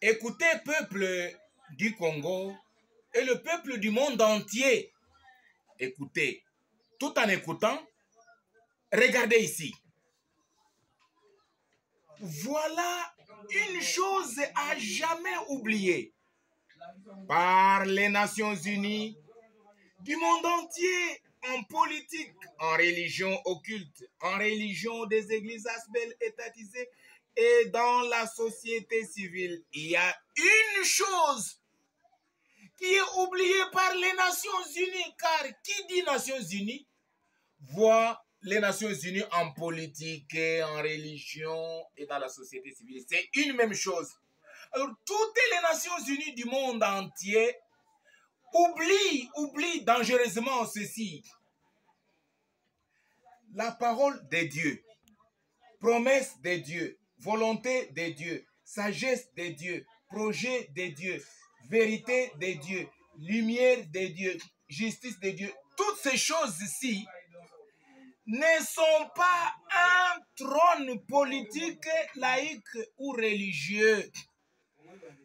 Écoutez, peuple du Congo et le peuple du monde entier. Écoutez, tout en écoutant, regardez ici. Voilà une chose à jamais oubliée par les Nations Unies, du monde entier, en politique, en religion occulte, en religion des églises asbelles étatisées et dans la société civile. Il y a une chose qui est oubliée par les Nations Unies, car qui dit Nations Unies voit les Nations Unies en politique, et en religion et dans la société civile. C'est une même chose. Alors, toutes les Nations Unies du monde entier oublient dangereusement ceci. La parole de Dieu, promesse de Dieu, volonté de Dieu, sagesse de Dieu, projet de Dieu, vérité de Dieu, lumière de Dieu, justice de Dieu. Toutes ces choses-ci ne sont pas un trône politique, laïque ou religieux.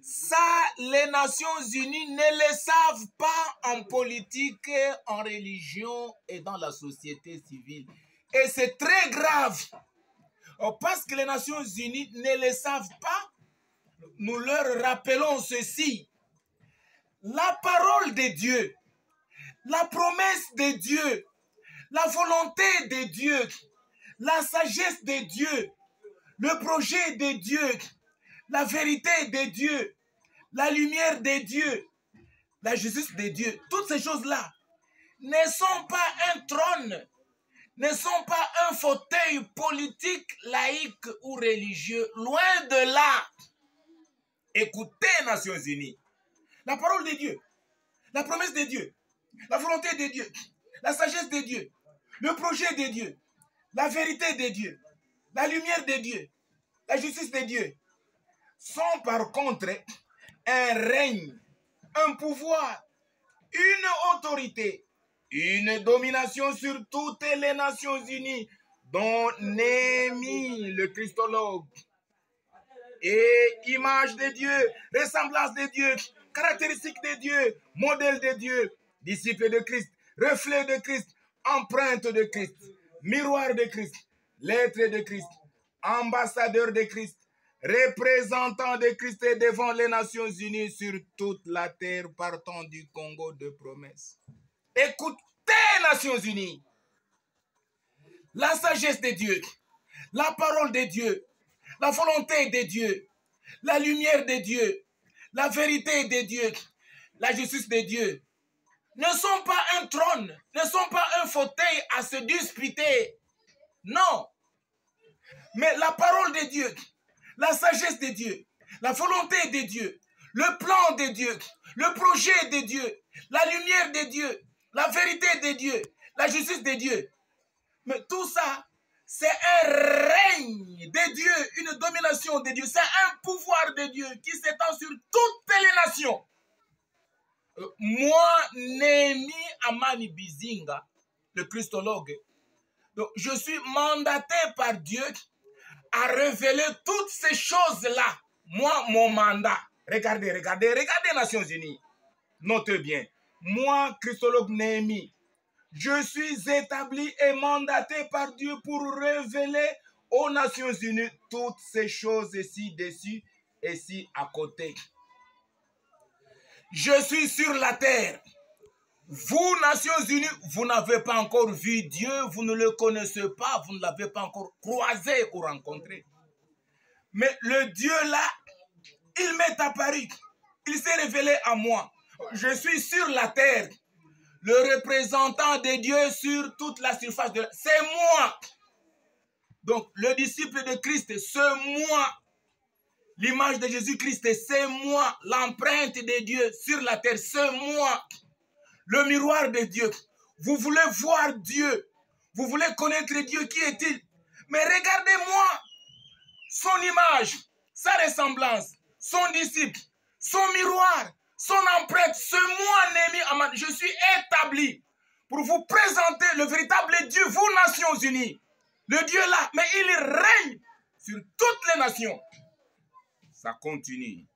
Ça, les Nations Unies ne le savent pas en politique, en religion et dans la société civile. Et c'est très grave. Parce que les Nations Unies ne le savent pas, nous leur rappelons ceci. La parole de Dieu, la promesse de Dieu, la volonté de Dieu, la sagesse de Dieu, le projet de Dieu, la vérité de Dieu, la lumière de Dieu, la justice de Dieu, toutes ces choses-là ne sont pas un trône, ne sont pas un fauteuil politique, laïque ou religieux. Loin de là. Écoutez, Nations Unies, la parole de Dieu, la promesse de Dieu, la volonté de Dieu, la sagesse de Dieu, le projet de Dieu, la vérité de Dieu, la lumière de Dieu, la justice de Dieu, sont par contre un règne, un pouvoir, une autorité, une domination sur toutes les Nations Unies, dont Néhémie, le christologue, et image de Dieu, ressemblance de Dieu, caractéristique de Dieu, modèle de Dieu, disciple de Christ, reflet de Christ, empreinte de Christ, miroir de Christ, lettre de Christ, ambassadeur de Christ, représentant de Christ devant les Nations Unies sur toute la terre partant du Congo de promesse. Écoutez, Nations Unies, la sagesse de Dieu, la parole de Dieu, la volonté de Dieu, la lumière de Dieu, la vérité de Dieu, la justice de Dieu, ne sont pas un trône, ne sont pas un fauteuil à se disputer. Non. Mais la parole de Dieu, la sagesse de Dieu, la volonté de Dieu, le plan de Dieu, le projet de Dieu, la lumière de Dieu, la vérité de Dieu, la justice de Dieu. Mais tout ça, c'est un règne de Dieu, une domination de Dieu. C'est un pouvoir de Dieu qui s'étend sur toutes les nations. Moi, Néhémie Amani Bizinga, le christologue, donc je suis mandaté par Dieu à révéler toutes ces choses-là. Moi, mon mandat. Regardez, Nations Unies. Notez bien. Moi, christologue Néhémie, je suis établi et mandaté par Dieu pour révéler aux Nations Unies toutes ces choses ci-dessus et ci à côté. Je suis sur la terre. Vous, Nations Unies, vous n'avez pas encore vu Dieu, vous ne le connaissez pas, vous ne l'avez pas encore croisé ou rencontré. Mais le Dieu là, il m'est apparu, il s'est révélé à moi. Je suis sur la terre, le représentant de Dieu sur toute la surface de la terre. C'est moi. Donc, le disciple de Christ, c'est moi. L'image de Jésus-Christ, c'est moi. L'empreinte de Dieu sur la terre, c'est moi. Le miroir de Dieu. Vous voulez voir Dieu. Vous voulez connaître Dieu. Qui est-il? Mais regardez-moi. Son image, sa ressemblance, son disciple, son miroir, son empreinte. C'est moi, Néhémie Amani. Je suis établi pour vous présenter le véritable Dieu, vous, Nations Unies. Le Dieu là, mais il règne sur toutes les nations. Ça continue.